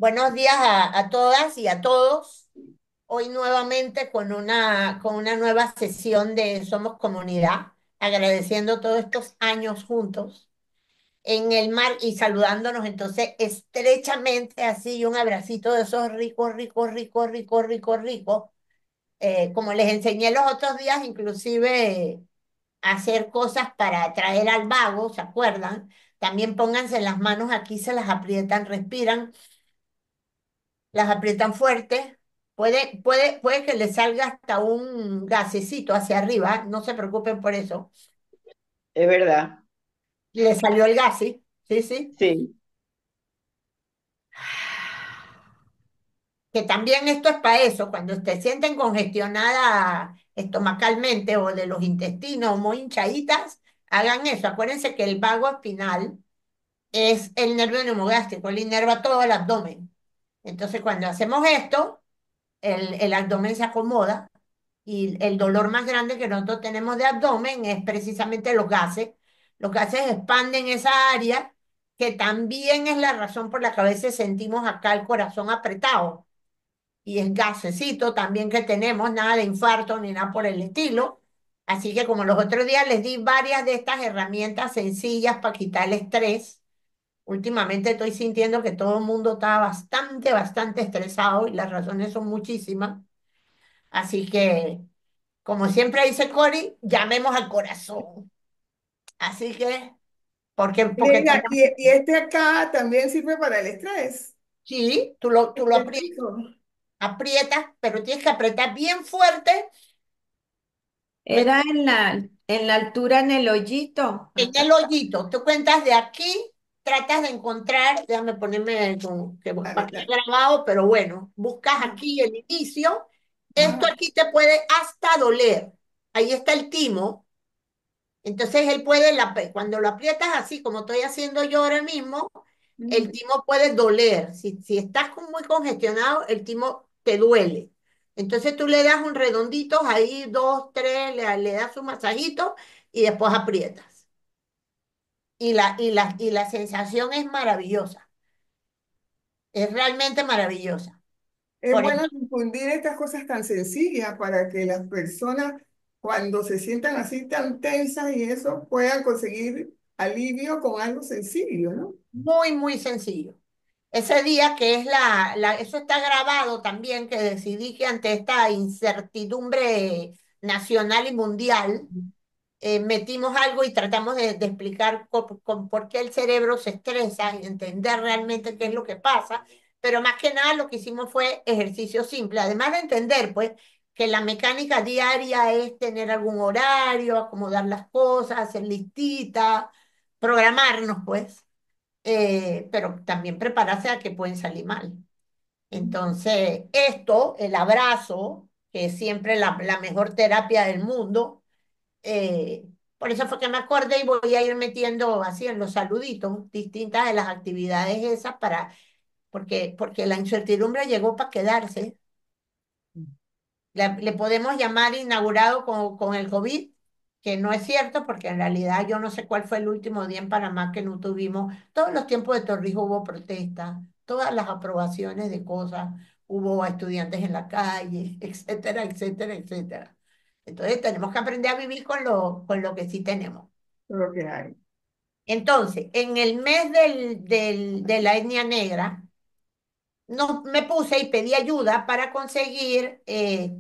Buenos días a todas y a todos. Hoy nuevamente con una nueva sesión de Somos Comunidad, agradeciendo todos estos años juntos en el mar y saludándonos entonces estrechamente así, un abracito de esos ricos, ricos, ricos, ricos, ricos, ricos. Como les enseñé los otros días, inclusive hacer cosas para atraer al vago, ¿se acuerdan? También pónganse las manos aquí, se las aprietan, respiran, las aprietan fuerte, puede que le salga hasta un gasecito hacia arriba, no se preocupen por eso. Es verdad, Le salió el gas, sí, sí, sí. sí. Que también esto es para eso, cuando se sienten congestionada estomacalmente o de los intestinos muy hinchaditas, hagan eso. Acuérdense que el vago espinal es el nervio neumogástrico, él inerva todo el abdomen. Entonces, cuando hacemos esto, el abdomen se acomoda. Y el dolor más grande que nosotros tenemos de abdomen es precisamente los gases. Los gases expanden esa área, que también es la razón por la que a veces sentimos acá el corazón apretado. Y es gasecito también que tenemos, nada de infarto ni nada por el estilo. Así que como los otros días les di varias de estas herramientas sencillas para quitar el estrés, últimamente estoy sintiendo que todo el mundo está bastante, bastante estresado y las razones son muchísimas. Así que... Como siempre dice Cori, llamemos al corazón. Así que, porque Mira, tenemos, y este acá también sirve para el estrés. sí, tú lo Este pico. aprietas, pero tienes que apretar bien fuerte. ¿Me Era en la altura en el hoyito, En acá. el hoyito, tú cuentas de aquí, tratas de encontrar, déjame ponerme con, que va a quedar Ahorita. grabado, pero bueno, buscas Ajá, aquí el inicio. Esto ajá, aquí te puede hasta doler. Ahí está el timo. Entonces él puede, cuando lo aprietas así como estoy haciendo yo ahora mismo, el ujú, timo puede doler. Si estás muy congestionado, el timo te duele. Entonces tú le das un redondito, ahí dos, tres, le das un masajito y después aprietas. Y la sensación es maravillosa, es realmente maravillosa. es Por bueno ejemplo, difundir estas cosas tan sencillas para que las personas, cuando se sientan así tan tensas y eso, puedan conseguir alivio con algo sencillo, ¿no? muy, muy sencillo. Ese día que es eso está grabado también, que decidí que ante esta incertidumbre nacional y mundial, metimos algo y tratamos de explicar por qué el cerebro se estresa y entender realmente qué es lo que pasa, pero más que nada lo que hicimos fue ejercicio simple, además de entender pues que la mecánica diaria es tener algún horario, acomodar las cosas, hacer listita, programarnos pues, pero también prepararse a que pueden salir mal. Entonces, esto, el abrazo, que es siempre la mejor terapia del mundo, por eso fue que me acordé y voy a ir metiendo así en los saluditos distintas de las actividades esas porque la incertidumbre llegó para quedarse. Le podemos llamar inaugurado con el COVID, que no es cierto, porque en realidad yo no sé cuál fue el último día en Panamá que no tuvimos. Todos los tiempos de Torrijos hubo protestas, todas las aprobaciones de cosas, hubo estudiantes en la calle, etcétera, etcétera, etcétera. Entonces tenemos que aprender a vivir con lo que sí tenemos. Lo que hay. Entonces, en el mes de la etnia negra, no, me puse y pedí ayuda para conseguir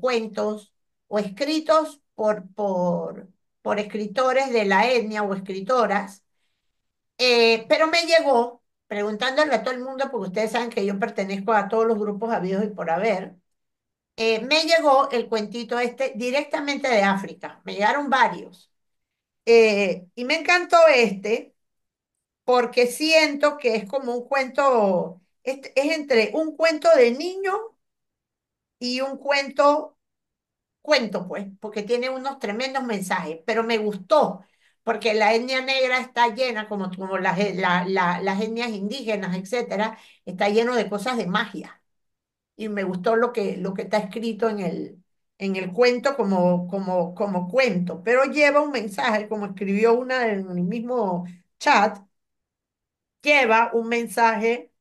cuentos o escritos por escritores de la etnia o escritoras, pero me llegó, preguntándole a todo el mundo, porque ustedes saben que yo pertenezco a todos los grupos habidos y por haber, me llegó el cuentito este directamente de África, me llegaron varios, y me encantó este porque siento que es como un cuento, es entre un cuento de niño y un cuento pues, porque tiene unos tremendos mensajes, pero me gustó, porque la etnia negra está llena, como las etnias indígenas, etcétera, está lleno de cosas de magia. Y me gustó lo que está escrito en el cuento como cuento, pero lleva un mensaje, como escribió una en el mismo chat, lleva un mensaje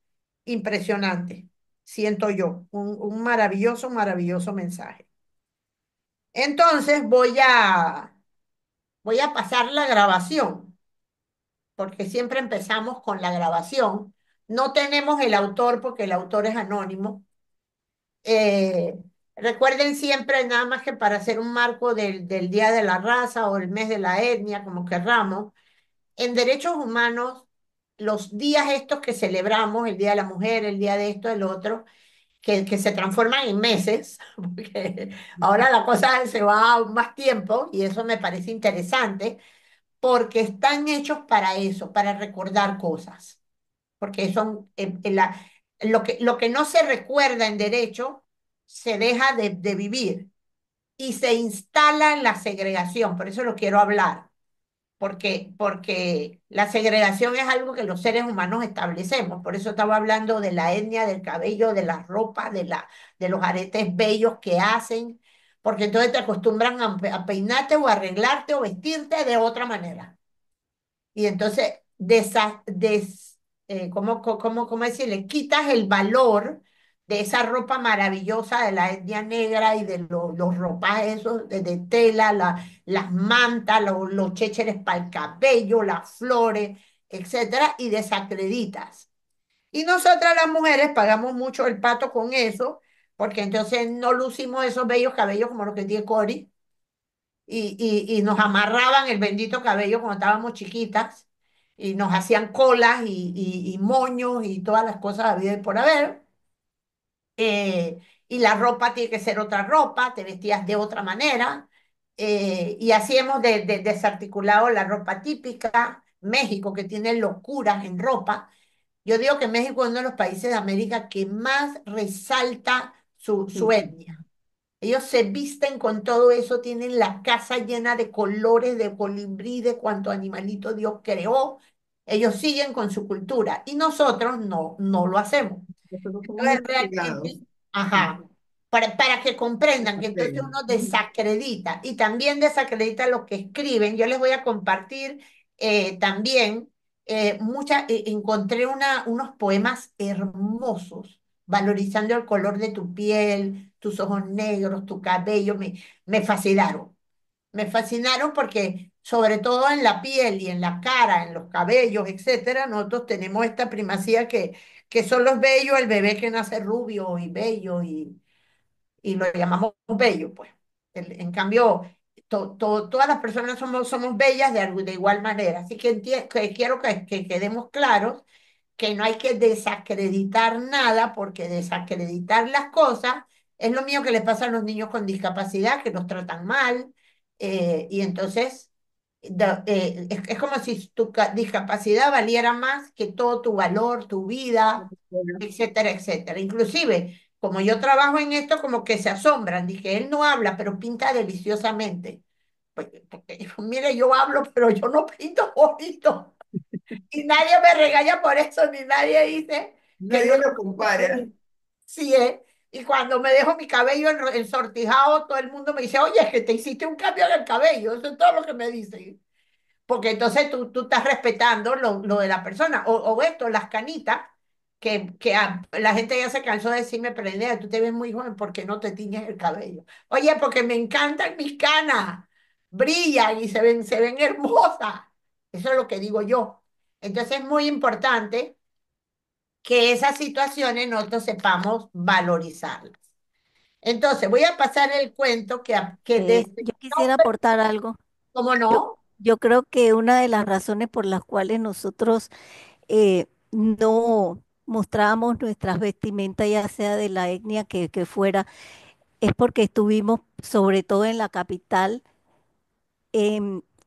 impresionante. siento yo, un maravilloso, maravilloso mensaje. Entonces voy a pasar la grabación, porque siempre empezamos con la grabación. No tenemos el autor porque el autor es anónimo. Eh, Recuerden siempre, nada más que para hacer un marco del Día de la Raza o el mes de la etnia, como querramos, en derechos humanos, los días estos que celebramos, el Día de la Mujer, el Día de esto, el otro, que se transforman en meses, porque ahora la cosa se va a más tiempo y eso me parece interesante, porque están hechos para eso, para recordar cosas, porque son lo que no se recuerda en derecho se deja de vivir y se instala en la segregación, por eso lo quiero hablar porque la segregación es algo que los seres humanos establecemos. Por eso estaba hablando de la etnia, del cabello, de la ropa, de los aretes bellos que hacen, porque entonces te acostumbran a peinarte o arreglarte o vestirte de otra manera. Y entonces, ¿cómo decirle? Quitas el valor de esa ropa maravillosa de la etnia negra y de los ropajes esos de tela, las mantas, los chécheres para el cabello, las flores, etcétera, y desacreditas. Y nosotras las mujeres pagamos mucho el pato con eso, porque entonces no lucimos esos bellos cabellos como los que tiene Cori, y nos amarraban el bendito cabello cuando estábamos chiquitas y nos hacían colas y moños y todas las cosas habidas y por haber. Y la ropa tiene que ser otra ropa, te vestías de otra manera. Y así hemos desarticulado la ropa típica. México, que tiene locuras en ropa. Yo digo que México es uno de los países de América que más resalta su etnia. Ellos se visten con todo eso, tienen la casa llena de colores, de colibrí, de cuanto animalito Dios creó. Ellos siguen con su cultura y nosotros no lo hacemos. Nosotros somos muy Entonces, castigados. realmente, ajá, para que comprendan que entonces Bueno, uno desacredita y también desacredita lo que escriben. Yo les voy a compartir también, encontré unos poemas hermosos, valorizando el color de tu piel, tus ojos negros, tu cabello, me fascinaron. Me fascinaron porque, sobre todo en la piel y en la cara, en los cabellos, etcétera, nosotros tenemos esta primacía que solo es bello el bebé que nace rubio y bello y lo llamamos bello, pues. En cambio, todas las personas somos bellas de igual manera. Así que quiero que quedemos claros que no hay que desacreditar nada, porque desacreditar las cosas es lo mío que le pasa a los niños con discapacidad, que los tratan mal, y entonces es como si tu discapacidad valiera más que todo tu valor, tu vida, etcétera, etcétera. Inclusive, como yo trabajo en esto, como que se asombran, dije, él no habla, pero pinta deliciosamente. Porque, mire, yo hablo, pero yo no pinto bonito. Y nadie me regaña por eso, ni nadie dice que yo nadie lo no compara. sí, y cuando me dejo mi cabello ensortijado, todo el mundo me dice, oye, es que te hiciste un cambio en el cabello. Eso es todo lo que me dicen. Porque entonces tú estás respetando lo de la persona. O esto, las canitas, que la gente ya se cansó de decirme, pero Linnea, tú te ves muy joven, ¿por qué no te tiñes el cabello? Oye, porque me encantan mis canas, brillan y se ven hermosas. Eso es lo que digo yo. Entonces es muy importante que esas situaciones nosotros sepamos valorizarlas. Entonces, voy a pasar el cuento que desde, Yo quisiera aportar algo. ¿cómo Yo, no? yo creo que una de las razones por las cuales nosotros no mostrábamos nuestras vestimentas, ya sea de la etnia que fuera, es porque estuvimos, sobre todo en la capital,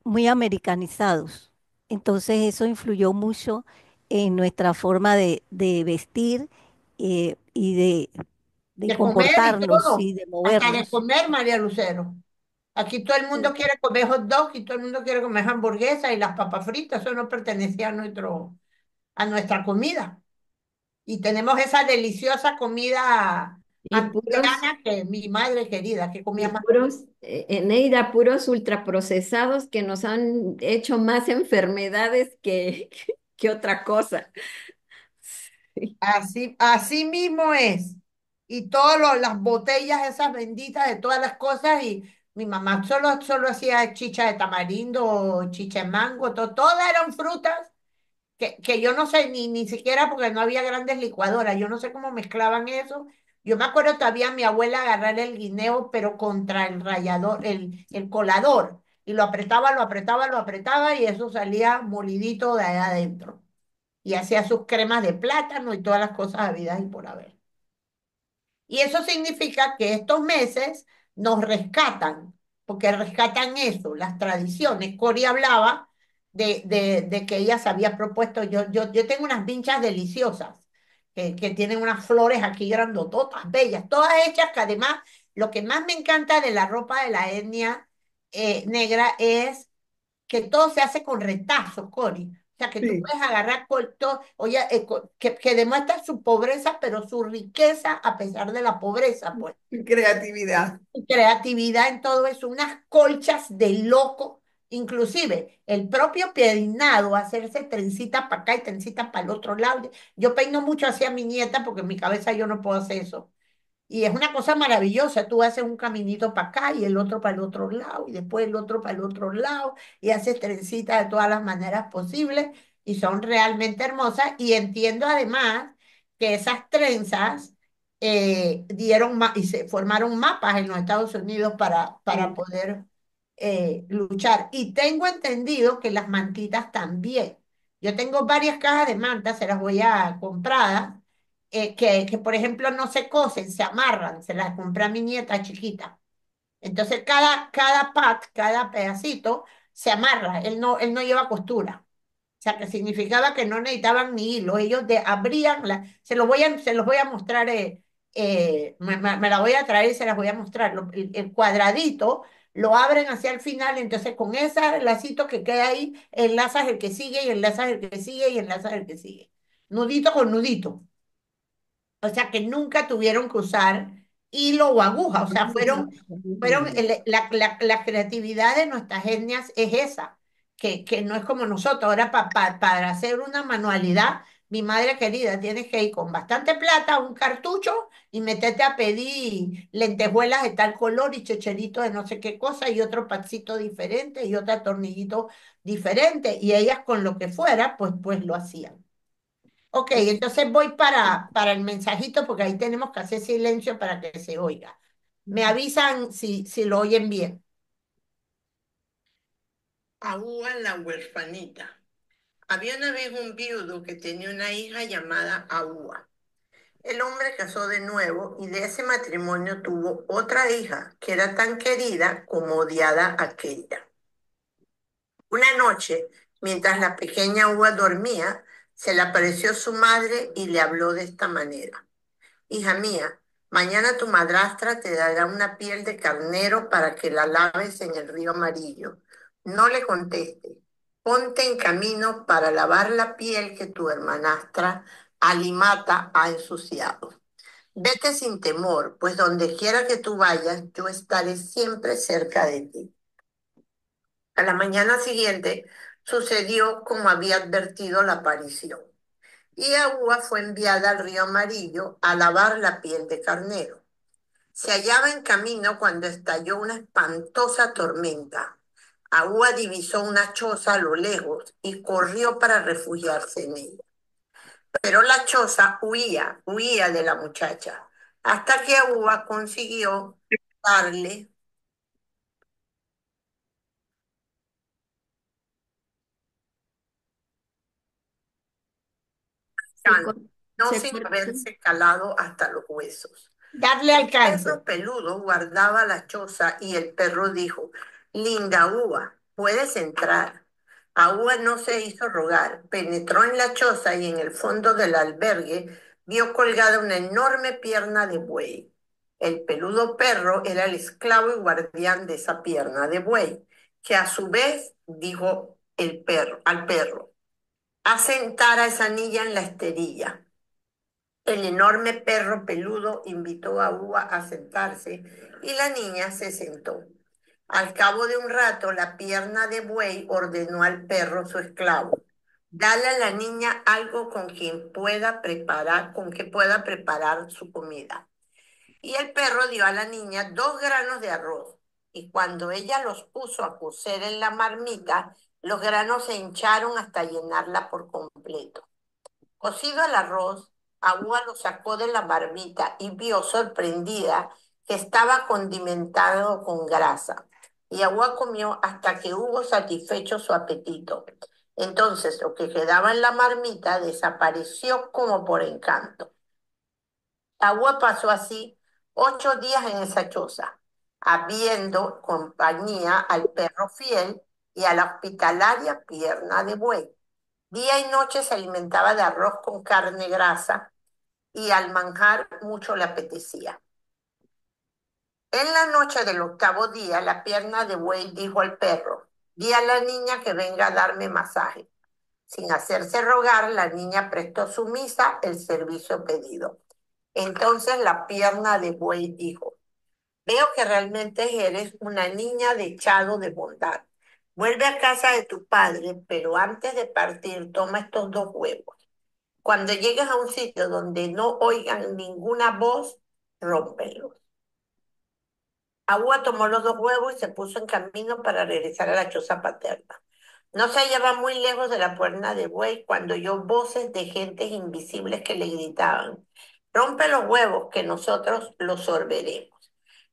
muy americanizados. Entonces eso influyó mucho en nuestra forma de vestir y de De comer y comportarnos todo, y de hasta de movernos. comer, María Lucero. Aquí todo el mundo Sí. quiere comer hot dog y todo el mundo quiere comer hamburguesa y las papas fritas, eso no pertenecía a nuestra comida. Y tenemos esa deliciosa comida Y puros, antillana que mi madre querida, que comía y más. puros, Eneida, puros ultraprocesados que nos han hecho más enfermedades que otra cosa. Así mismo es. Y todas las botellas esas benditas de todas las cosas. Y mi mamá solo hacía chicha de tamarindo, chicha de mango, todas eran frutas que yo no sé ni siquiera porque no había grandes licuadoras. Yo no sé cómo mezclaban eso. Yo me acuerdo todavía mi abuela agarrar el guineo, pero contra el rallador, el colador. Y lo apretaba y eso salía molidito de allá adentro y hacía sus cremas de plátano y todas las cosas habidas y por haber. Y eso significa que estos meses nos rescatan, porque rescatan eso, las tradiciones. Cori hablaba de que ella se había propuesto, yo tengo unas vinchas deliciosas, que tienen unas flores aquí grandototas, bellas, todas hechas, que además lo que más me encanta de la ropa de la etnia negra es que todo se hace con retazos, Cori. O sea, que tú Sí, puedes agarrar todo, oye, que demuestra su pobreza, pero su riqueza a pesar de la pobreza, pues. creatividad. Su creatividad en todo eso, unas colchas de loco, inclusive el propio peinado, hacerse trencitas para acá y trencitas para el otro lado. Yo peino mucho hacia mi nieta porque en mi cabeza yo no puedo hacer eso. Y es una cosa maravillosa, tú haces un caminito para acá y el otro para el otro lado y después el otro para el otro lado y haces trencitas de todas las maneras posibles y son realmente hermosas y entiendo además que esas trenzas y se formaron mapas en los Estados Unidos para Sí, poder luchar. Y tengo entendido que las mantitas también. Yo tengo varias cajas de mantas, se las voy a comprar que, por ejemplo, no se cosen, se amarran, se las compré a mi nieta chiquita. Entonces, cada pedacito se amarra, él no lleva costura. O sea, que significaba que no necesitaban ni hilo, ellos abrían, se los voy a mostrar, me la voy a traer y se las voy a mostrar. El cuadradito lo abren hacia el final, entonces con ese lacito que queda ahí, enlazas el que sigue y enlazas el que sigue y enlazas el que sigue. Nudito con nudito. O sea, que nunca tuvieron que usar hilo o aguja. O sea, la creatividad de nuestras etnias es esa, que no es como nosotros. Ahora, para hacer una manualidad, mi madre querida, tienes que ir con bastante plata, un cartucho y meterte a pedir lentejuelas de tal color y checheritos de no sé qué cosa y otro pancito diferente y otro tornillito diferente. Y ellas con lo que fuera, pues lo hacían. Ok, entonces voy para el mensajito porque ahí tenemos que hacer silencio para que se oiga. Me avisan si lo oyen bien. Agua la huerfanita. Había una vez un viudo que tenía una hija llamada Agua. El hombre casó de nuevo y de ese matrimonio tuvo otra hija que era tan querida como odiada aquella. Una noche, mientras la pequeña Agua dormía, se le apareció su madre y le habló de esta manera. Hija mía, mañana tu madrastra te dará una piel de carnero para que la laves en el río amarillo. No le conteste. Ponte en camino para lavar la piel que tu hermanastra Alimata ha ensuciado. Vete sin temor, pues donde quiera que tú vayas, yo estaré siempre cerca de ti. A la mañana siguiente sucedió como había advertido la aparición. Y Agua fue enviada al río Amarillo a lavar la piel de carnero. Se hallaba en camino cuando estalló una espantosa tormenta. Agua divisó una choza a lo lejos y corrió para refugiarse en ella. Pero la choza huía de la muchacha, hasta que Agua consiguió darle, Se, cor- no se sin cortó. haberse calado hasta los huesos. Darle alcance. El perro peludo guardaba la choza y el perro dijo, Linda Úa, puedes entrar. Úa no se hizo rogar, penetró en la choza y en el fondo del albergue vio colgada una enorme pierna de buey. El peludo perro era el esclavo y guardián de esa pierna de buey, que a su vez dijo el perro, al perro, a sentar a esa niña en la esterilla. El enorme perro peludo invitó a Ua a sentarse y la niña se sentó. Al cabo de un rato, la pierna de buey ordenó al perro, su esclavo. Dale a la niña algo con que pueda preparar su comida. Y el perro dio a la niña 2 granos de arroz, y cuando ella los puso a cocer en la marmita, los granos se hincharon hasta llenarla por completo. Cocido el arroz, Agua lo sacó de la marmita y vio sorprendida que estaba condimentado con grasa. Y Agua comió hasta que hubo satisfecho su apetito. Entonces lo que quedaba en la marmita desapareció como por encanto. Agua pasó así 8 días en esa choza, habiendo compañía al perro fiel y a la hospitalaria Pierna de Buey. Día y noche se alimentaba de arroz con carne grasa y al manjar mucho le apetecía. En la noche del 8.º día, la Pierna de Buey dijo al perro: di a la niña que venga a darme masaje. Sin hacerse rogar, la niña prestó sumisa el servicio pedido. Entonces la Pierna de Buey dijo: veo que realmente eres una niña dechado de bondad. Vuelve a casa de tu padre, pero antes de partir toma estos 2 huevos. Cuando llegues a un sitio donde no oigan ninguna voz, rómpelos. Agua tomó los 2 huevos y se puso en camino para regresar a la choza paterna. No se hallaba muy lejos de la puerta de buey cuando oyó voces de gentes invisibles que le gritaban: rompe los huevos que nosotros los sorberemos.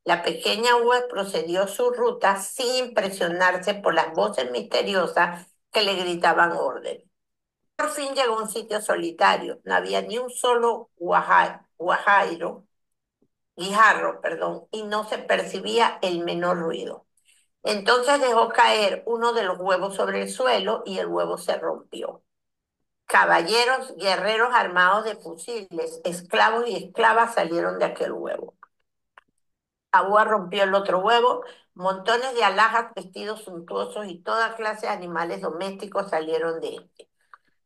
La pequeña Uva procedió su ruta sin impresionarse por las voces misteriosas que le gritaban órdenes. Por fin llegó a un sitio solitario. No había ni un solo guijarro, perdón, y no se percibía el menor ruido. Entonces dejó caer uno de los huevos sobre el suelo y el huevo se rompió. Caballeros, guerreros armados de fusiles, esclavos y esclavas salieron de aquel huevo. Agua rompió el otro huevo, montones de alhajas, vestidos suntuosos y toda clase de animales domésticos salieron de él.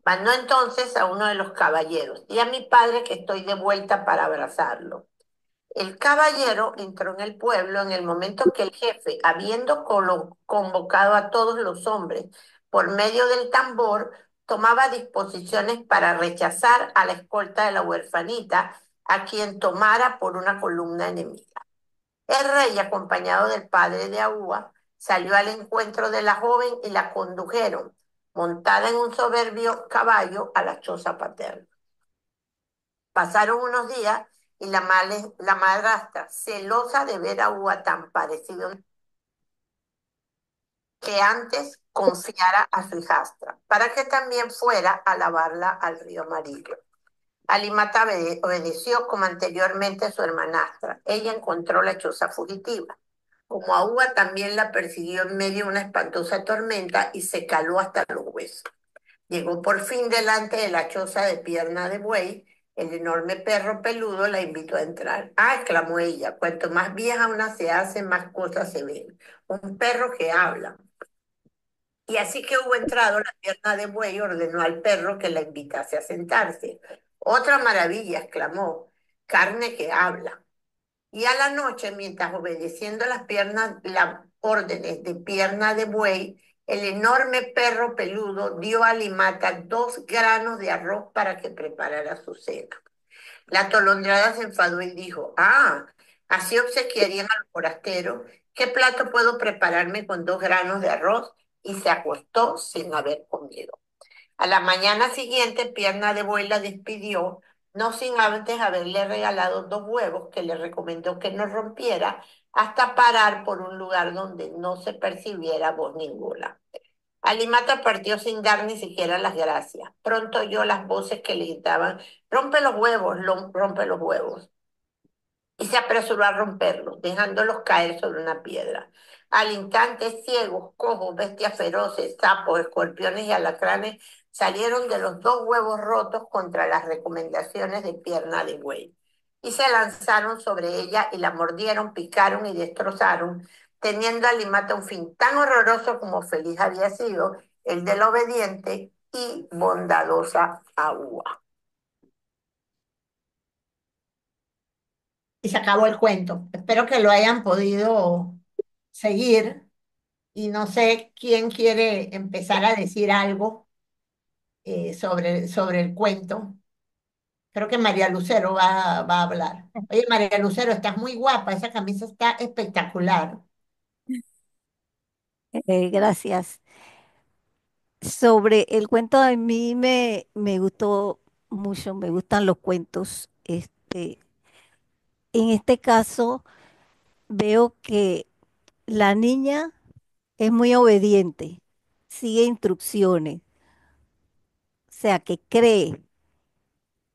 Mandó entonces a uno de los caballeros: di a mi padre que estoy de vuelta para abrazarlo. El caballero entró en el pueblo en el momento que el jefe, habiendo convocado a todos los hombres por medio del tambor, tomaba disposiciones para rechazar a la escolta de la huerfanita, a quien tomara por una columna enemiga. El rey, acompañado del padre de Agua, salió al encuentro de la joven y la condujeron, montada en un soberbio caballo, a la choza paterna. Pasaron unos días y la madrastra, celosa de ver a Agua tan parecido que antes, confiara a su hijastra, para que también fuera a lavarla al río Amarillo. Alimata obedeció como anteriormente su hermanastra. Ella encontró la choza fugitiva. Como Agua también la persiguió en medio de una espantosa tormenta y se caló hasta los huesos. Llegó por fin delante de la choza de Pierna de Buey. El enorme perro peludo la invitó a entrar. Ah, exclamó ella, cuanto más vieja una se hace, más cosas se ven. Un perro que habla. Y así que hubo entrado, la Pierna de Buey ordenó al perro que la invitase a sentarse. Otra maravilla, exclamó, carne que habla. Y a la noche, mientras obedeciendo las órdenes de Pierna de Buey, el enorme perro peludo dio a Alimata 2 granos de arroz para que preparara su cena. La atolondrada se enfadó y dijo: ah, así obsequiarían a los forasteros. ¿Qué plato puedo prepararme con 2 granos de arroz? Y se acostó sin haber comido. A la mañana siguiente, Pierna de Buey la despidió, no sin antes haberle regalado 2 huevos que le recomendó que no rompiera hasta parar por un lugar donde no se percibiera voz ninguna. Alimata partió sin dar ni siquiera las gracias. Pronto oyó las voces que le gritaban: rompe los huevos, rompe los huevos, y se apresuró a romperlos, dejándolos caer sobre una piedra. Al instante, ciegos, cojos, bestias feroces, sapos, escorpiones y alacranes salieron de los 2 huevos rotos contra las recomendaciones de Pierna de Buey, y se lanzaron sobre ella y la mordieron, picaron y destrozaron, teniendo a Alimata un fin tan horroroso como feliz había sido el de la obediente y bondadosa Agua. Y se acabó el cuento. Espero que lo hayan podido seguir y no sé quién quiere empezar a decir algo sobre el cuento. Creo que María Lucero va a hablar. Oye, María Lucero, estás muy guapa, esa camisa está espectacular. Gracias. Sobre el cuento, a mí me gustó mucho, me gustan los cuentos. En este caso, veo que la niña es muy obediente, sigue instrucciones, o sea, que cree,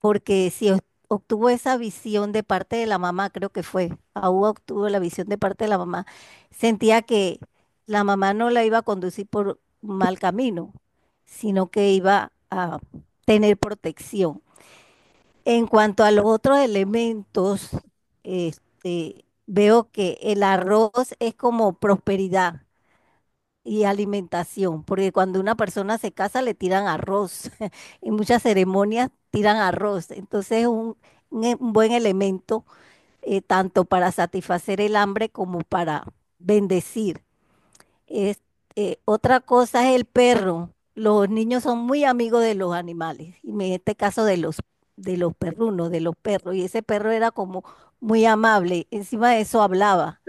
porque si obtuvo esa visión de parte de la mamá, creo que fue, Aúba obtuvo la visión de parte de la mamá, sentía que la mamá no la iba a conducir por un mal camino, sino que iba a tener protección. En cuanto a los otros elementos, veo que el arroz es como prosperidad y alimentación, porque cuando una persona se casa le tiran arroz. En muchas ceremonias tiran arroz. Entonces es un buen elemento tanto para satisfacer el hambre como para bendecir. Es, Otra cosa es el perro. Los niños son muy amigos de los animales, y en este caso de los perrunos, de los perros. Y ese perro era como muy amable. Encima de eso hablaba.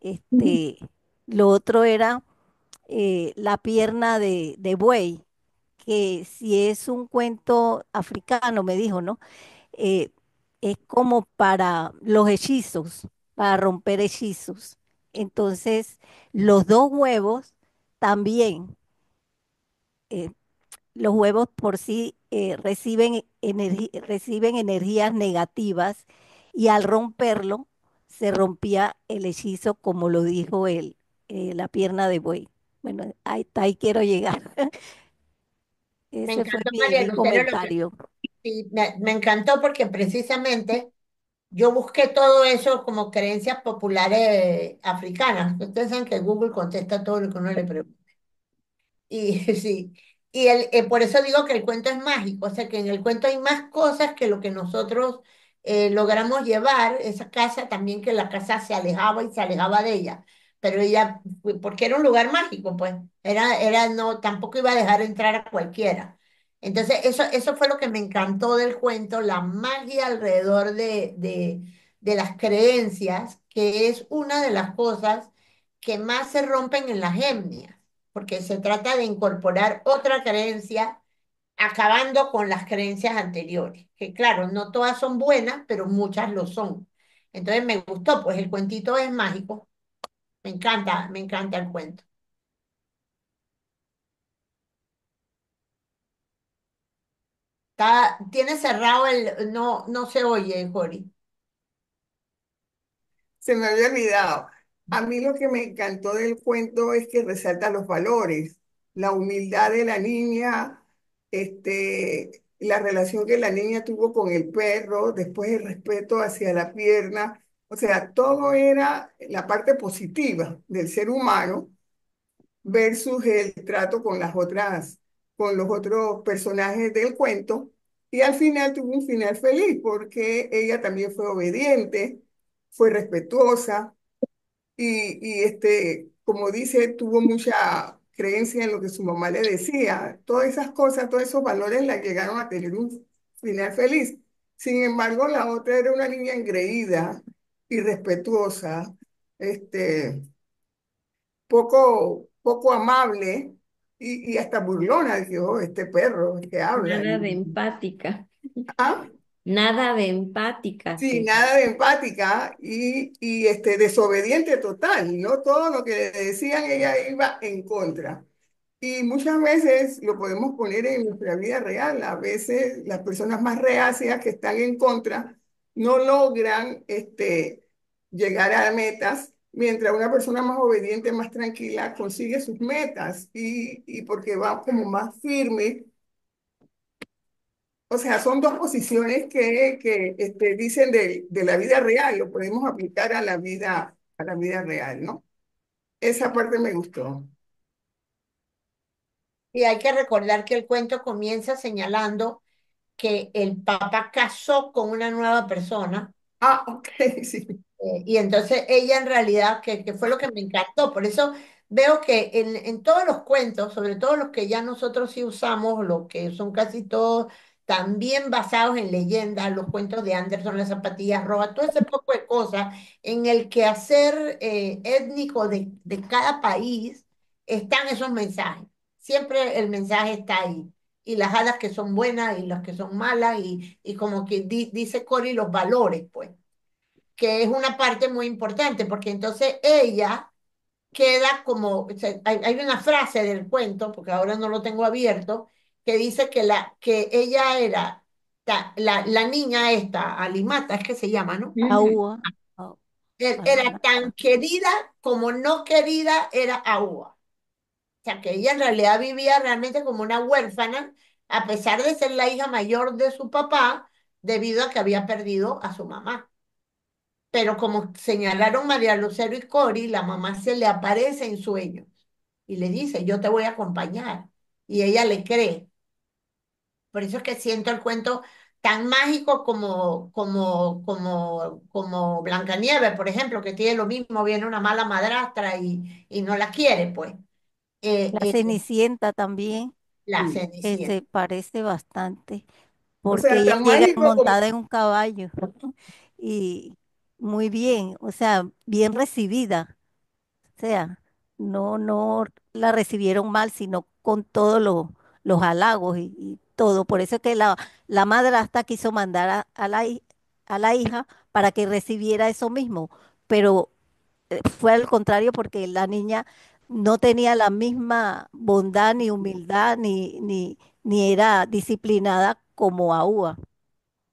Este, lo otro era la pierna de buey, que si es un cuento africano, me dijo, ¿no? Eh, es como para los hechizos, para romper hechizos. Entonces, los dos huevos también, eh, los huevos por sí reciben energías negativas y al romperlo se rompía el hechizo, como lo dijo él, la pierna de buey. Bueno, hasta ahí quiero llegar. Me Ese fue encantó mi, María mi Lucero lo que comentario. sí, me encantó porque precisamente yo busqué todo eso como creencias populares africanas. Ustedes saben que Google contesta todo lo que uno le pregunta. Y sí, por eso digo que el cuento es mágico, o sea que en el cuento hay más cosas que lo que nosotros logramos llevar, esa casa también que la casa se alejaba y se alejaba de ella, pero ella, porque era un lugar mágico, pues, no, tampoco iba a dejar entrar a cualquiera. Entonces, eso fue lo que me encantó del cuento, la magia alrededor de las creencias, que es una de las cosas que más se rompen en las etnias porque se trata de incorporar otra creencia, acabando con las creencias anteriores, que claro, no todas son buenas, pero muchas lo son. Entonces me gustó, pues el cuentito es mágico, me encanta el cuento. Tiene cerrado no se oye, Jori. Se me había olvidado. A mí lo que me encantó del cuento es que resalta los valores, la humildad de la niña, la relación que la niña tuvo con el perro, después el respeto hacia la pierna. O sea, todo era la parte positiva del ser humano versus el trato con con los otros personajes del cuento. Y al final tuvo un final feliz porque ella también fue obediente, fue respetuosa como dice, tuvo mucha creencia en lo que su mamá le decía. Todas esas cosas, todos esos valores la llegaron a tener un final feliz. Sin embargo, la otra era una niña engreída, irrespetuosa, este, poco amable y hasta burlona. Dije, oh, este perro que habla. Nada de empática. Ah, Nada de empática. sí, nada de empática desobediente total, ¿no? Todo lo que le decían ella iba en contra. Y muchas veces lo podemos poner en nuestra vida real. A veces las personas más reacias que están en contra no logran llegar a metas, mientras una persona más obediente, más tranquila, consigue sus metas y porque va como más firme. O sea, son dos posiciones que dicen de la vida real, lo podemos aplicar a la vida real, ¿no? Esa parte me gustó. Y hay que recordar que el cuento comienza señalando que el papá casó con una nueva persona. Ah, ok, sí. Y entonces ella en realidad, que fue lo que me encantó, por eso veo que en todos los cuentos, sobre todo los que ya nosotros sí usamos, los que son casi todos también basados en leyendas, los cuentos de Anderson, las zapatillas rojas, todo ese poco de cosas, en el quehacer étnico de cada país están esos mensajes. Siempre el mensaje está ahí. Y las hadas que son buenas y las que son malas, y como que dice Cori, los valores, pues, que es una parte muy importante, porque entonces ella queda como, o sea, hay una frase del cuento, porque ahora no lo tengo abierto, que dice que ella era, la niña esta, Alimata, es que se llama, ¿no? Ujú. Agua. Oh, Era tan Alimata. querida como no querida era Aúa. O sea, que ella en realidad vivía realmente como una huérfana, a pesar de ser la hija mayor de su papá, debido a que había perdido a su mamá. Pero como señalaron María Lucero y Cori, la mamá se le aparece en sueños y le dice, yo te voy a acompañar. Y ella le cree. Por eso es que siento el cuento tan mágico como Blancanieves, por ejemplo, que tiene lo mismo, viene una mala madrastra y no la quiere, pues. La Eh, Cenicienta también, la Sí. que Cenicienta. se parece bastante, O porque sea, ella tan llega mágico como, montada en un caballo y muy bien, o sea, bien recibida. O sea, no la recibieron mal, sino con todos los halagos y todo. Por eso es que la madrastra quiso mandar a la hija para que recibiera eso mismo. Pero fue al contrario porque la niña no tenía la misma bondad ni humildad ni era disciplinada como Aúa.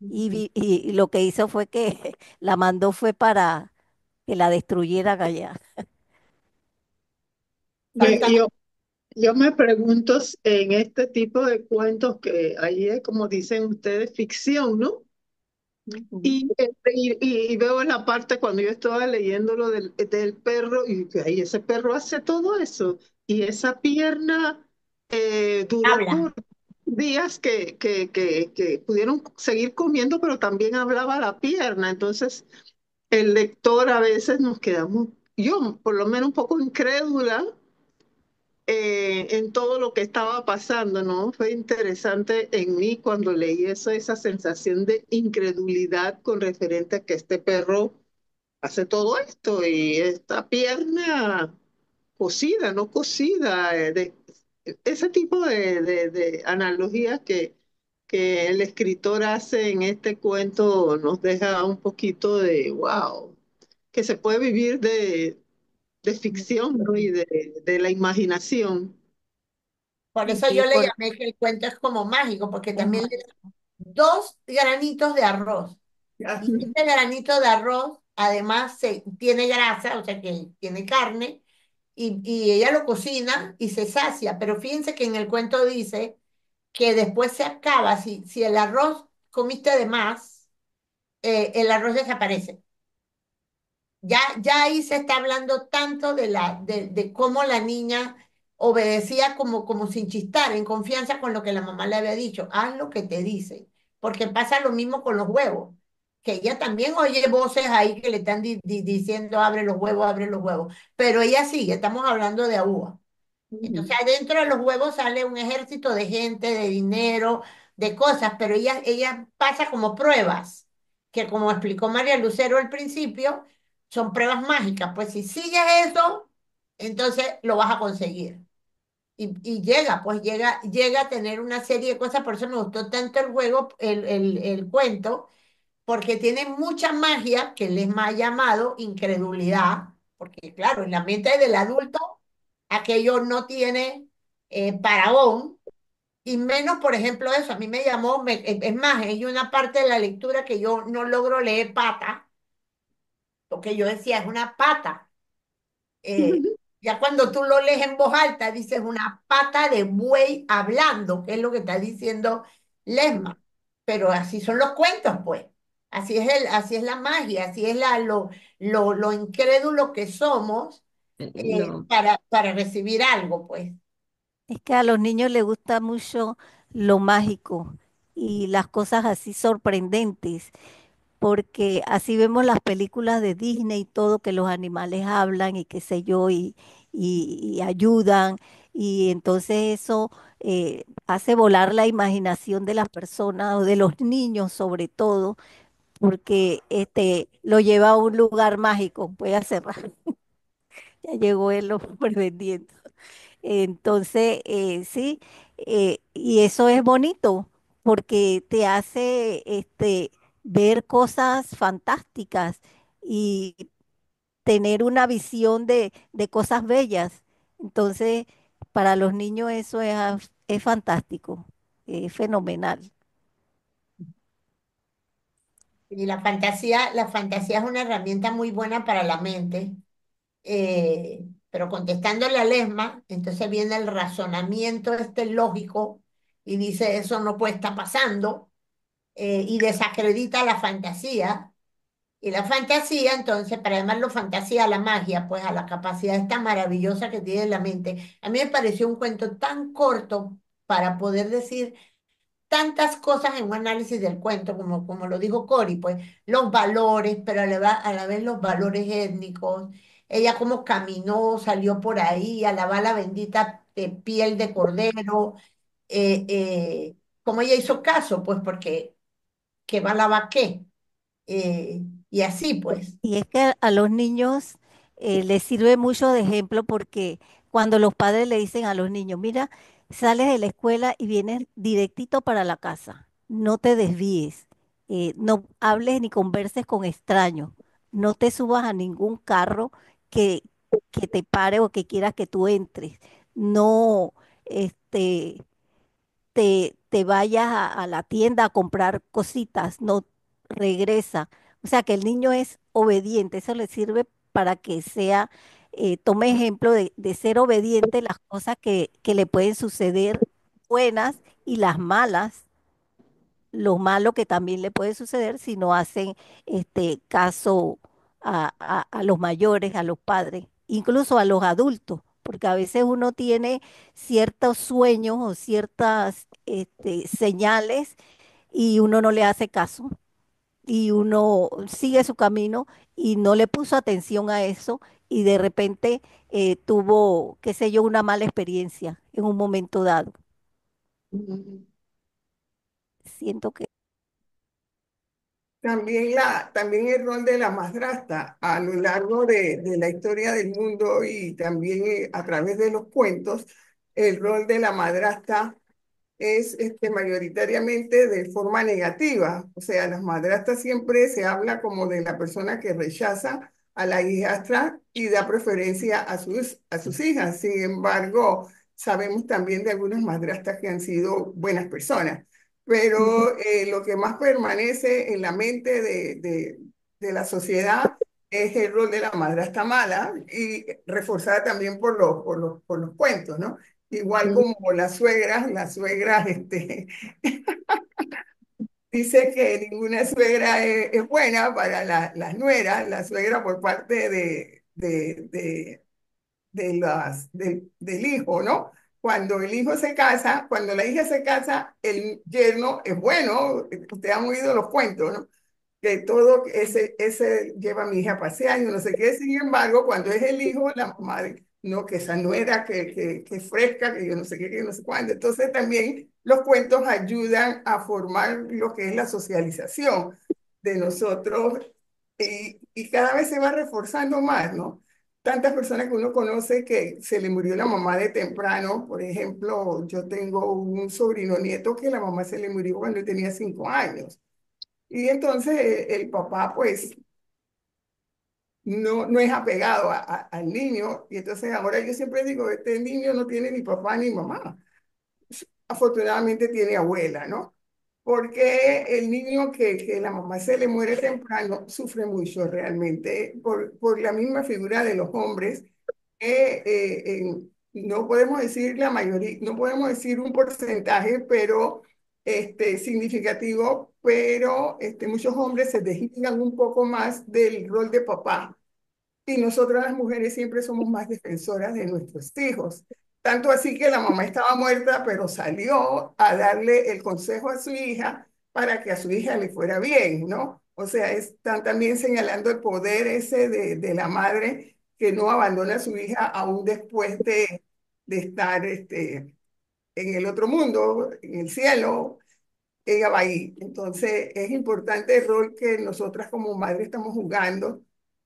Y lo que hizo fue que la mandó fue para que la destruyeran allá. Falta, Y yo me pregunto en este tipo de cuentos que ahí es como dicen ustedes, ficción, ¿no? ujú, Y veo en la parte cuando yo estaba leyendo lo del perro y que ahí ese perro hace todo eso. Y esa pierna duró habla. por días que pudieron seguir comiendo, pero también hablaba la pierna. Entonces el lector a veces nos quedamos, yo por lo menos un poco incrédula en todo lo que estaba pasando, ¿no? Fue interesante en mí cuando leí eso, esa sensación de incredulidad con referente a que este perro hace todo esto y esta pierna cocida, no cocida, ese tipo de analogías que el escritor hace en este cuento nos deja un poquito de wow, que se puede vivir de ficción, ¿no? Y de la imaginación. Por eso Sí, yo le llamé que el cuento es como mágico, porque es también más, le da dos granitos de arroz. ya, Y este granito de arroz, además, tiene grasa, o sea que tiene carne, y ella lo cocina y se sacia. Pero fíjense que en el cuento dice que después se acaba. Si el arroz comiste de más, el arroz desaparece. Ya ahí se está hablando tanto de cómo la niña obedecía como sin chistar, en confianza con lo que la mamá le había dicho. Haz lo que te dice, porque pasa lo mismo con los huevos, que ella también oye voces ahí que le están diciendo abre los huevos, pero ella sigue, estamos hablando de agua. Entonces, ujú, adentro de los huevos sale un ejército de gente, de dinero, de cosas, pero ella pasa como pruebas, que como explicó María Lucero al principio, son pruebas mágicas. Pues si sigues eso, entonces lo vas a conseguir. Y llega, pues llega a tener una serie de cosas, por eso me gustó tanto el juego, el cuento, porque tiene mucha magia que les ha llamado incredulidad, porque claro, en la mente del adulto aquello no tiene paragón, y menos, por ejemplo, eso, a mí me llamó, es más, hay una parte de la lectura que yo no logro leer pata, porque yo decía, es una pata. Eh, ya cuando tú lo lees en voz alta, dices una pata de buey hablando, que es lo que está diciendo Lesma. Pero así son los cuentos, pues. Así es la magia, así es lo incrédulo que somos No. para recibir algo, pues. es que a los niños les gusta mucho lo mágico y las cosas así sorprendentes, porque así vemos las películas de Disney y todo, que los animales hablan y qué sé yo, y ayudan. Y entonces eso hace volar la imaginación de las personas o de los niños sobre todo, porque lo lleva a un lugar mágico. Voy a cerrar, ya llegó el hombre vendiendo. Entonces, sí, y eso es bonito porque te hace ver cosas fantásticas y tener una visión de cosas bellas. Entonces, para los niños eso es fantástico, es fenomenal. Y la fantasía es una herramienta muy buena para la mente. Pero contestándole a Lesma, entonces viene el razonamiento lógico y dice eso no puede estar pasando, y desacredita la fantasía. Y la fantasía, entonces, para llamarlo fantasía a la magia, pues a la capacidad esta maravillosa que tiene la mente. A mí me pareció un cuento tan corto para poder decir tantas cosas en un análisis del cuento, como lo dijo Cori, pues los valores, pero a la vez los valores étnicos. Ella como caminó, salió por ahí, a lavar la bendita piel de cordero, eh, eh, como ella hizo caso, pues porque ¿qué va a lavar qué? Y así pues. Y es que a los niños les sirve mucho de ejemplo porque cuando los padres le dicen a los niños, mira, sales de la escuela y vienes directito para la casa, no te desvíes, no hables ni converses con extraños, no te subas a ningún carro que, que te pare o que quieras que tú entres, no, este, te vayas a la tienda a comprar cositas, no regresa. O sea que el niño es obediente, eso le sirve para que sea, tome ejemplo de ser obediente en las cosas que le pueden suceder buenas y las malas, lo malo que también le puede suceder si no hacen caso a los mayores, a los padres, incluso a los adultos, porque a veces uno tiene ciertos sueños o ciertas señales y uno no le hace caso y uno sigue su camino y no le puso atención a eso y de repente tuvo, qué sé yo, una mala experiencia en un momento dado. Mm. Siento que También el rol de la madrastra a lo largo de la historia del mundo y también a través de los cuentos, el rol de la madrastra es mayoritariamente de forma negativa. O sea, las madrastas siempre se habla como de la persona que rechaza a la hijastra y da preferencia a sus hijas. Sin embargo, sabemos también de algunas madrastas que han sido buenas personas. Pero lo que más permanece en la mente de la sociedad es el rol de la madrastra mala y reforzada también por los cuentos, ¿no? Igual como las suegras, dice que ninguna suegra es buena para las nueras, la suegra por parte del hijo, ¿no? Cuando el hijo se casa, cuando la hija se casa, el yerno es bueno, ustedes han oído los cuentos, ¿no? Que todo ese lleva a mi hija a pasear y no sé qué. Sin embargo, cuando es el hijo, la madre, no, que esa nuera, que fresca, que yo no sé qué, que no sé cuándo. Entonces también los cuentos ayudan a formar lo que es la socialización de nosotros y cada vez se va reforzando más, ¿no? Tantas personas que uno conoce que se le murió la mamá de temprano. Por ejemplo, yo tengo un sobrino nieto que la mamá se le murió cuando tenía 5 años. Y entonces el papá pues no es apegado al niño. Y entonces ahora yo siempre digo, este niño no tiene ni papá ni mamá. Afortunadamente tiene abuela, ¿no? Porque el niño que la mamá se le muere temprano sufre mucho realmente por la misma figura de los hombres no podemos decir la mayoría, no podemos decir un porcentaje, pero significativo, pero muchos hombres se desligan un poco más del rol de papá y nosotras las mujeres siempre somos más defensoras de nuestros hijos. Tanto así que la mamá estaba muerta, pero salió a darle el consejo a su hija para que a su hija le fuera bien, ¿no? O sea, están también señalando el poder ese de la madre que no abandona a su hija aún después de estar en el otro mundo, en el cielo, ella va ahí. Entonces es importante el rol que nosotras como madres estamos jugando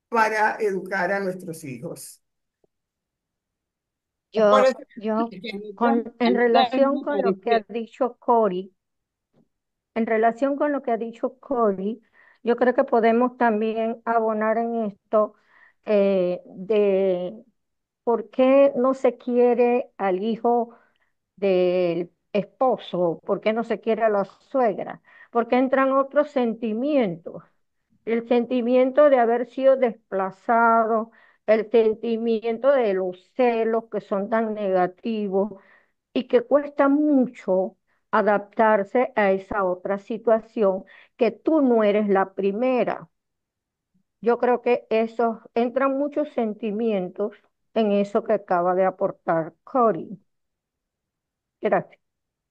para educar a nuestros hijos. Por Yo, eso, yo, Yo, en relación me con lo que ha parece. dicho Cori, en relación con lo que ha dicho Cori, yo creo que podemos también abonar en esto de por qué no se quiere al hijo del esposo, por qué no se quiere a la suegra, porque entran otros sentimientos, el sentimiento de haber sido desplazado, el sentimiento de los celos que son tan negativos y que cuesta mucho adaptarse a esa otra situación que tú no eres la primera. Yo creo que eso entran muchos sentimientos en eso que acaba de aportar Cori. Gracias.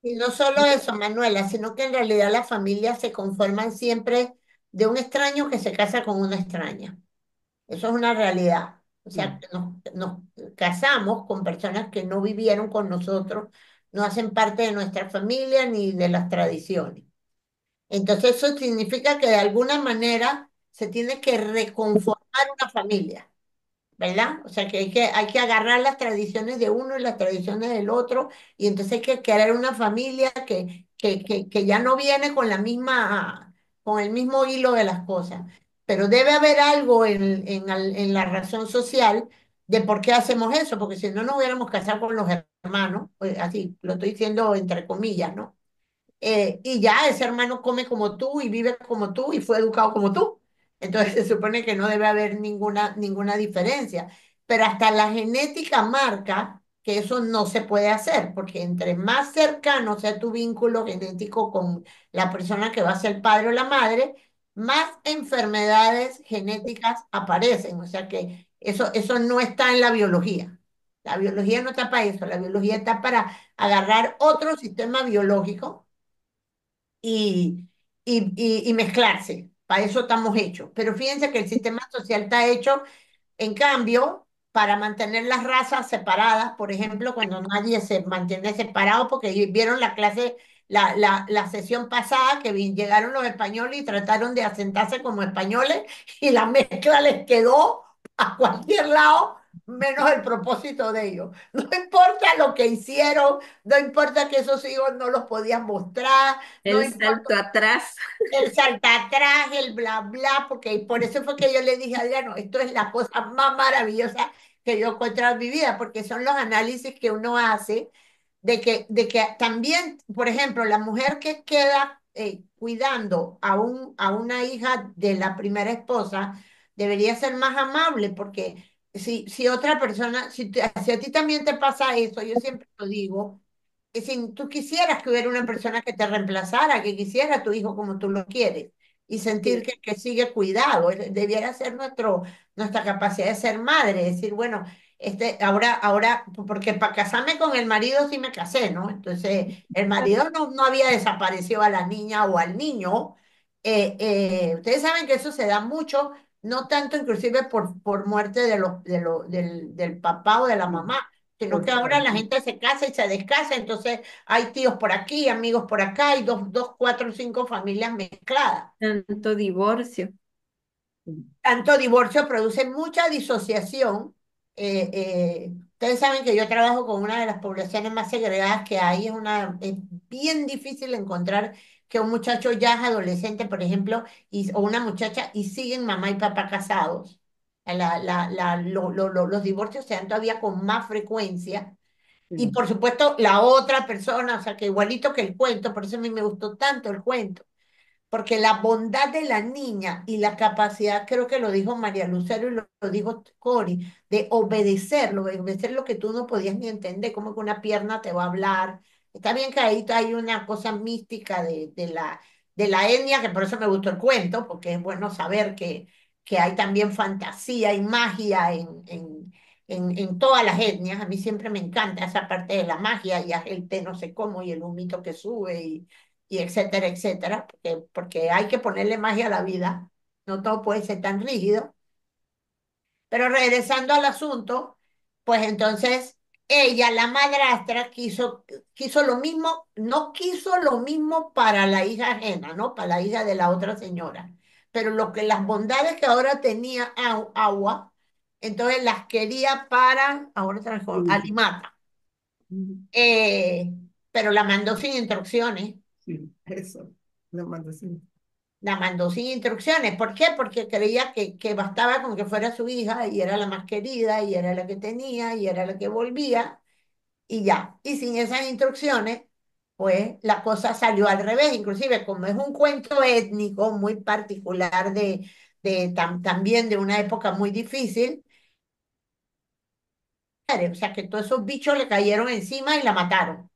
y no solo eso, Manuela, sino que en realidad las familias se conforman siempre de un extraño que se casa con una extraña. Eso es una realidad. O sea, que nos casamos con personas que no vivieron con nosotros, no hacen parte de nuestra familia ni de las tradiciones. Entonces eso significa que de alguna manera se tiene que reconformar una familia. ¿Verdad? O sea que hay que agarrar las tradiciones de uno y las tradiciones del otro, y entonces hay que crear una familia que ya no viene con la misma, con el mismo hilo de las cosas. Pero debe haber algo en la razón social de por qué hacemos eso, porque si no nos hubiéramos casado con los hermanos, pues, así lo estoy diciendo entre comillas, ¿no? Y ya ese hermano come como tú y vive como tú y fue educado como tú. Entonces se supone que no debe haber ninguna diferencia. Pero hasta la genética marca que eso no se puede hacer, porque entre más cercano sea tu vínculo genético con la persona que va a ser el padre o la madre, más enfermedades genéticas aparecen. O sea que eso no está en la biología. La biología no está para eso, la biología está para agarrar otro sistema biológico y mezclarse. Para eso estamos hechos. Pero fíjense que el sistema social está hecho, en cambio, para mantener las razas separadas, por ejemplo, cuando nadie se mantiene separado, porque vieron la clase, la sesión pasada que llegaron los españoles y trataron de asentarse como españoles y la mezcla les quedó a cualquier lado, menos el propósito de ellos. No importa lo que hicieron, no importa que esos hijos no los podían mostrar, no El salto atrás. el salta atrás, el bla bla, porque por eso fue que yo le dije a Adriano, esto es la cosa más maravillosa que yo he encontrado en mi vida, porque son los análisis que uno hace de que también, por ejemplo, la mujer que queda cuidando a una hija de la primera esposa debería ser más amable, porque si otra persona, si a ti también te pasa eso, yo siempre lo digo, que si tú quisieras que hubiera una persona que te reemplazara, que quisiera a tu hijo como tú lo quieres y sentir Sí. que sigue cuidado, debiera ser nuestra capacidad de ser madre, decir, bueno, ahora, porque para casarme con el marido sí me casé, ¿no? Entonces, el marido no había desaparecido a la niña o al niño. Ustedes saben que eso se da mucho, no tanto inclusive por muerte del papá o de la mamá, sino que ahora la gente se casa y se descasa, entonces hay tíos por aquí, amigos por acá, y dos, cuatro, cinco familias mezcladas. Tanto divorcio. Tanto divorcio produce mucha disociación. Ustedes saben que yo trabajo con una de las poblaciones más segregadas que hay. Es bien difícil encontrar que un muchacho ya es adolescente, por ejemplo, o una muchacha, y siguen mamá y papá casados. Los divorcios se dan todavía con más frecuencia. Y por supuesto, la otra persona, o sea, que igualito que el cuento, por eso a mí me gustó tanto el cuento, porque la bondad de la niña y la capacidad, creo que lo dijo María Lucero y lo dijo Cori, de obedecer lo que tú no podías ni entender, como que una pierna te va a hablar. Está bien que ahí hay una cosa mística de la etnia, que por eso me gustó el cuento, porque es bueno saber que hay también fantasía y magia en todas las etnias. A mí siempre me encanta esa parte de la magia y el té no sé cómo y el humito que sube y etcétera, etcétera, porque hay que ponerle magia a la vida, no todo puede ser tan rígido. Pero regresando al asunto, pues entonces ella, la madrastra, quiso lo mismo, no quiso lo mismo para la hija ajena, ¿no? Para la hija de la otra señora. Pero lo que las bondades que ahora tenía Agua, entonces las quería para, ahora trajo Sí. Alimata. Ujú. Eh, pero la mandó sin instrucciones. Sí, eso, la mando así. La mandó sin instrucciones. ¿Por qué? Porque creía que bastaba con que fuera su hija y era la más querida y era la que tenía y era la que volvía y ya. Y sin esas instrucciones, pues la cosa salió al revés. Inclusive, como es un cuento étnico muy particular también de una época muy difícil, o sea que todos esos bichos le cayeron encima y la mataron,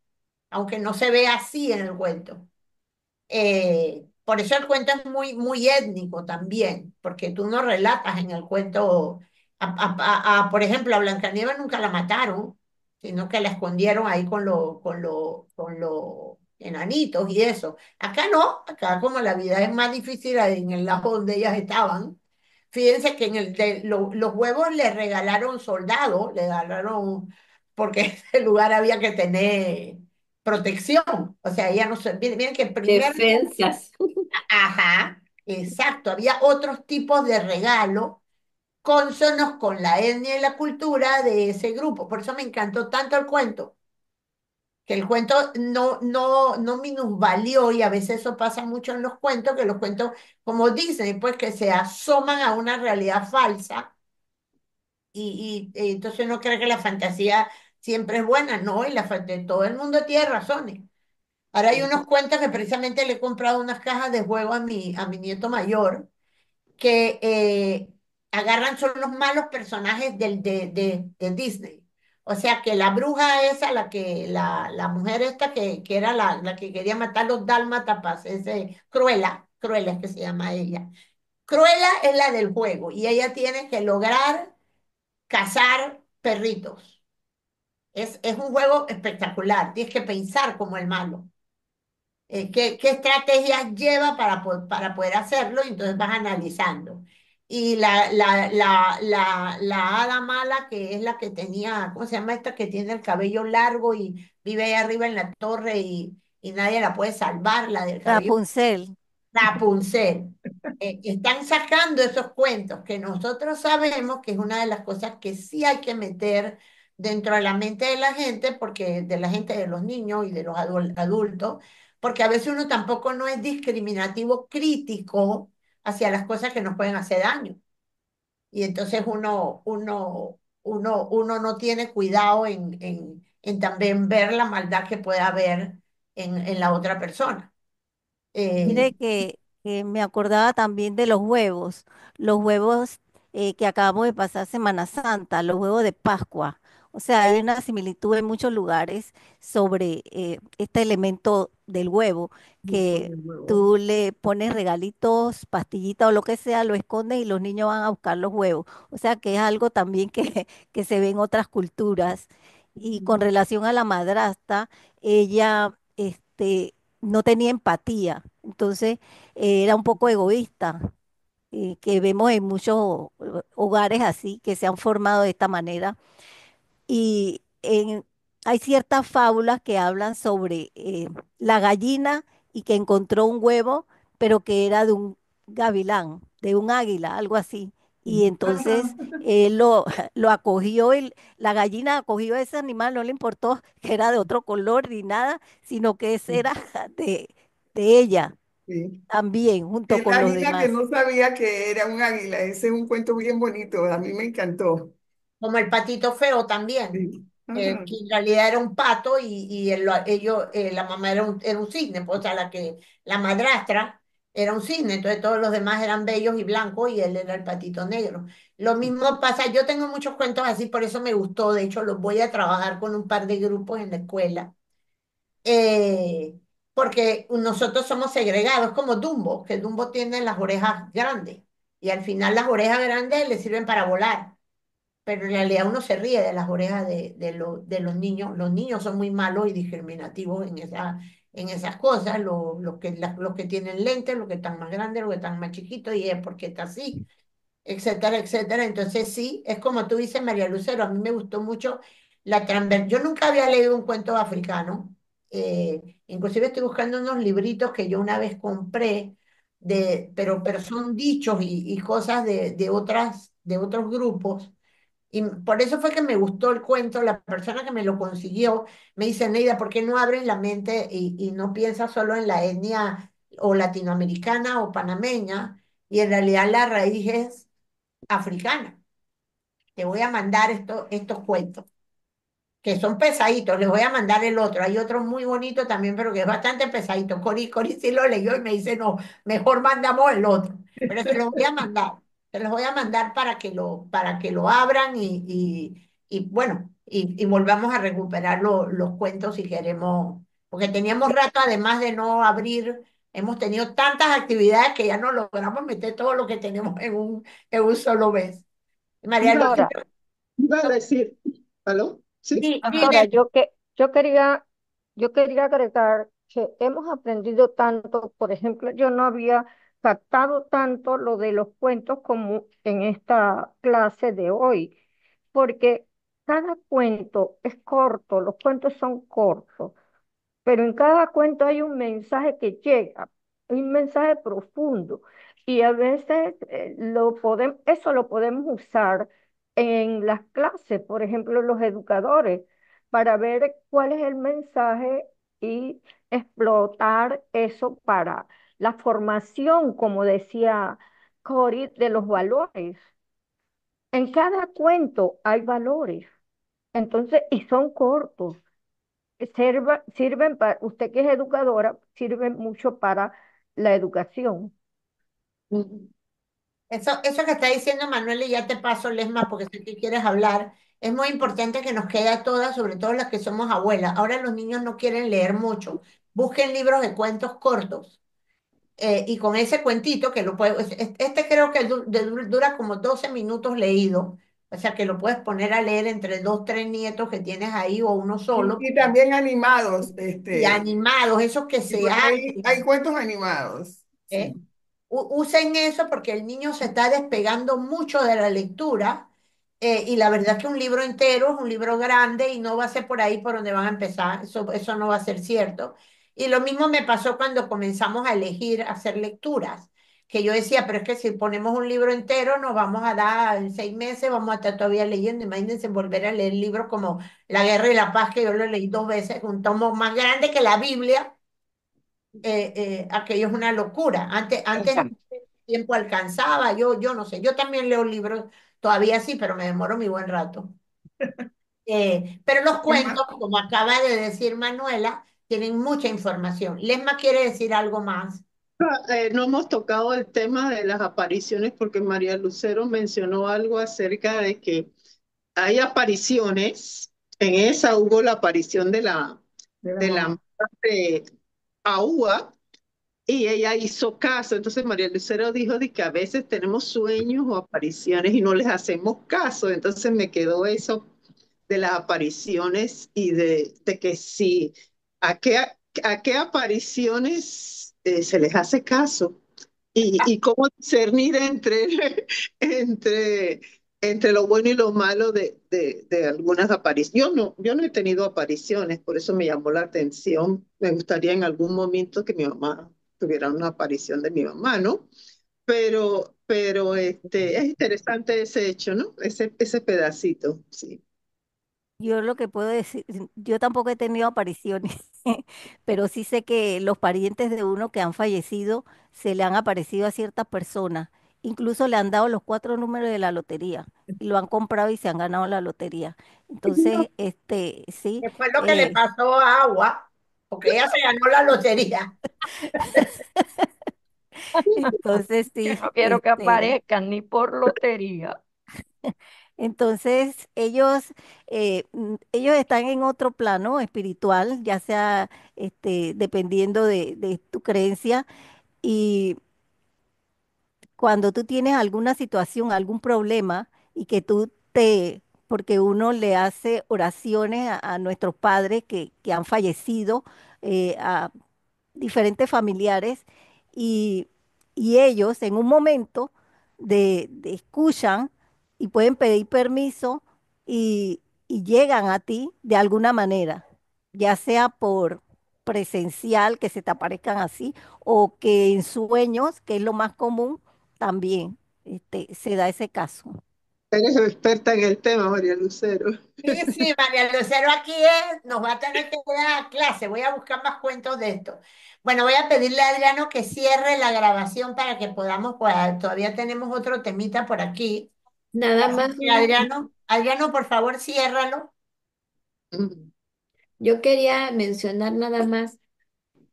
aunque no se ve así en el cuento. Por eso el cuento es muy, muy étnico también, porque tú no relatas en el cuento, por ejemplo, a Blancanieves nunca la mataron, sino que la escondieron ahí con los enanitos y eso. Acá no, acá como la vida es más difícil en el lago donde ellas estaban. Fíjense que los huevos le regalaron soldados, le regalaron, porque ese lugar había que tener protección. O sea, ella no se, miren que primero, Defensas. ajá, exacto, había otros tipos de regalo cónsonos con la etnia y la cultura de ese grupo. Por eso me encantó tanto el cuento, que el cuento no minusvalió, y a veces eso pasa mucho en los cuentos, que los cuentos, como dicen, pues que se asoman a una realidad falsa y entonces uno cree que la fantasía siempre es buena, no, y todo el mundo tiene razones. Ahora hay unos cuentos que precisamente le he comprado unas cajas de juego a mi nieto mayor que agarran son los malos personajes de Disney. O sea que la bruja esa, la mujer esta que era la que quería matar los dálmatas, ese Cruella es que se llama ella. Cruella es la del juego y ella tiene que lograr cazar perritos. Es un juego espectacular, tienes que pensar como el malo. ¿Qué estrategias lleva para poder hacerlo? Y entonces vas analizando. Y la hada mala, que es la que tenía, ¿cómo se llama esta? Que tiene el cabello largo y vive ahí arriba en la torre y nadie la puede salvar, la del cabello Rapunzel. Rapunzel. Están sacando esos cuentos que nosotros sabemos que es una de las cosas que sí hay que meter dentro de la mente de la gente, porque de la gente, de los niños y de los adultos, porque a veces uno tampoco no es discriminativo, crítico hacia las cosas que nos pueden hacer daño. Y entonces uno no tiene cuidado en también ver la maldad que puede haber en la otra persona. Eh, Mire que me acordaba también de los huevos que acabamos de pasar Semana Santa, los huevos de Pascua. O sea, hay una similitud en muchos lugares sobre este elemento del huevo, Con que el huevo. tú le pones regalitos, pastillitas o lo que sea, lo escondes y los niños van a buscar los huevos. O sea, que es algo también que, que se ve en otras culturas. Y con relación a la madrastra, ella, no tenía empatía, entonces era un poco egoísta, que vemos en muchos hogares así, que se han formado de esta manera. Y hay ciertas fábulas que hablan sobre la gallina y que encontró un huevo, pero que era de un gavilán, de un águila, algo así. Y entonces él lo acogió, y la gallina acogió a ese animal, no le importó que era de otro color ni nada, sino que ese era de, de ella Sí. también, junto El con los águila que demás. no sabía que era un águila, ese es un cuento bien bonito, a mí me encantó. como el patito feo también, Sí. Ajá. que en realidad era un pato y la mamá era un cisne, pues, o sea, la madrastra era un cisne, entonces todos los demás eran bellos y blancos y él era el patito negro. Lo mismo pasa, yo tengo muchos cuentos así, por eso me gustó, de hecho los voy a trabajar con un par de grupos en la escuela, eh, porque nosotros somos segregados, como Dumbo, que Dumbo tiene las orejas grandes y al final las orejas grandes le sirven para volar, pero en realidad uno se ríe de las orejas de los niños. Los niños son muy malos y discriminativos en esas cosas, los que tienen lentes, los que están más grandes, los que están más chiquitos, y es porque está así. etcétera, etcétera. Entonces sí, es como tú dices, María Lucero, a mí me gustó mucho la transver. Yo nunca había leído un cuento africano, inclusive estoy buscando unos libritos que yo una vez compré, pero son dichos y cosas de otros grupos. Y por eso fue que me gustó el cuento. La persona que me lo consiguió me dice, Neida, ¿por qué no abres la mente y no piensas solo en la etnia o latinoamericana o panameña? Y en realidad la raíz es africana. Te voy a mandar estos cuentos que son pesaditos, les voy a mandar el otro. Hay otro muy bonito también, pero que es bastante pesadito. Cori sí lo leyó y me dice, no, mejor mandamos el otro. Pero se los voy a mandar. Se los voy a mandar para que lo abran y bueno, y volvamos a recuperar los cuentos si queremos, porque teníamos rato, además de no abrir, hemos tenido tantas actividades que ya no logramos meter todo lo que tenemos en un solo mes. María Lucía, Doctora, Iba a decir, ¿aló? ¿Sí? doctora, dime. yo quería agregar que hemos aprendido tanto, por ejemplo, yo no había captado tanto lo de los cuentos como en esta clase de hoy, porque cada cuento es corto, los cuentos son cortos. Pero en cada cuento hay un mensaje que llega, un mensaje profundo. Y a veces eso lo podemos usar en las clases, por ejemplo, los educadores, para ver cuál es el mensaje y explotar eso para la formación, como decía Cory, de los valores. En cada cuento hay valores, entonces, y son cortos sirven para, usted que es educadora, sirven mucho para la educación. Ujú. Eso que está diciendo Manuel, y ya te paso, Lesma, porque sé que quieres hablar, es muy importante que nos quede a todas, sobre todo las que somos abuelas. Ahora los niños no quieren leer mucho. Busquen libros de cuentos cortos. Y con ese cuentito que lo puedes, este creo que dura como 12 minutos leído. O sea que lo puedes poner a leer entre dos, tres nietos que tienes ahí o uno solo. Y también animados, Y animados, esos que sí, se porque hay abren. cuentos animados. ¿Eh? Sí. Usen eso porque el niño se está despegando mucho de la lectura y la verdad es que un libro entero es un libro grande y no va a ser por ahí por donde van a empezar, eso no va a ser cierto. Y lo mismo me pasó cuando comenzamos a elegir hacer lecturas, que yo decía, pero es que si ponemos un libro entero nos vamos a dar en 6 meses, vamos a estar todavía leyendo, imagínense volver a leer libros como La Guerra y la Paz, que yo lo leí 2 veces, un tomo más grande que la Biblia aquello es una locura. Antes Exacto. el tiempo alcanzaba, yo no sé, yo también leo libros, todavía sí, pero me demoro mi buen rato. Pero los cuentos, como acaba de decir Manuela, tienen mucha información. Lesma quiere decir algo más. No hemos tocado el tema de las apariciones porque María Lucero mencionó algo acerca de que hay apariciones. En esa hubo la aparición De la de la mamá. madre Aúa y ella hizo caso. Entonces María Lucero dijo de que a veces tenemos sueños o apariciones y no les hacemos caso. Entonces me quedó eso de las apariciones y de que sí, a qué apariciones se les hace caso y cómo discernir entre, entre lo bueno y lo malo de algunas apariciones. Yo no he tenido apariciones, por eso me llamó la atención. Me gustaría en algún momento que mi mamá tuviera una aparición de mi mamá, ¿no? Pero es interesante ese hecho, ¿no? Ese pedacito, sí. Yo lo que puedo decir, yo tampoco he tenido apariciones, pero sí sé que los parientes de uno que han fallecido se le han aparecido a ciertas personas. Incluso le han dado los 4 números de la lotería y lo han comprado y se han ganado la lotería. Entonces, sí, ¿Qué fue lo que le pasó a Agua? Porque ella se ganó la lotería. entonces Yo sí, no quiero que aparezcan ni por lotería. entonces ellos están en otro plano espiritual, ya sea, dependiendo de tu creencia. Y cuando tú tienes alguna situación, algún problema y que porque uno le hace oraciones a nuestros padres que han fallecido, a diferentes familiares, y, y ellos en un momento escuchan y pueden pedir permiso y llegan a ti de alguna manera, ya sea por presencial, que se te aparezcan así, o que en sueños, que es lo más común, también se da ese caso. Eres experta en el tema, María Lucero. Sí, sí, María Lucero aquí es, nos va a tener que dar clase. Voy a buscar más cuentos de esto. Bueno, voy a pedirle a Adriano que cierre la grabación para que podamos, pues todavía tenemos otro temita por aquí. Nada Así más que una. Adriano, por favor, ciérralo. Yo quería mencionar nada más